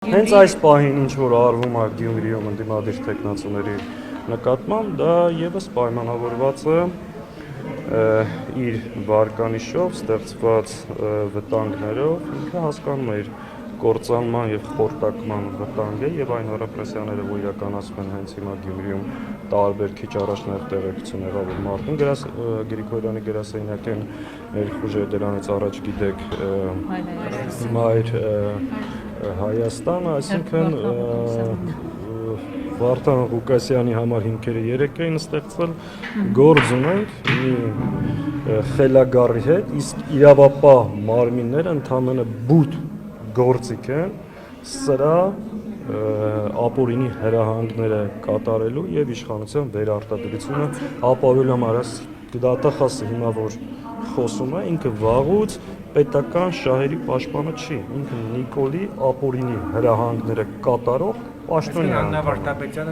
Հենց այս պահին ինչ որ արվում է Գյումրիում ընդդիմադիր տեխնացուների նկատմամբ, դա եւս պայմանավորված է իր վարկանիշով ստեղծված վտանգներով, ինքը հասկանում է իր կործանման եւ խորտակման վտանգը եւ այն ռեպրեսիաները, որ իրականացվում են հենց հիմա Գյումրիում տարբեր քիչ առաջ նաև տեղեկություն եղավ, որ մարդուն Գրիգորյանի գրասենյակեն երբ ուժը դրանից առաջ գիտեք Մայր Հայաստանը, այսինքն Վարդան Ղուկասյանի համար հիմքերը 3 էին ստեղծվել, գործ ունենք մի խելագարի հետ, իսկ իրավապահ մարմինները ընդհանրապես բութ գործիք են սրա ապօրինի հրահանգները կատարելու եւ իշխանության վերարտադրությունը ապահովելու համար դատախազը հիմա որ խոսում է ինքը վաղուց պետական շահերի պաշտպանը չի, ինքը Նիկոլի ապօրինի հրահանգները կատարող պաշտոնյա Աննա Վարդապետյանը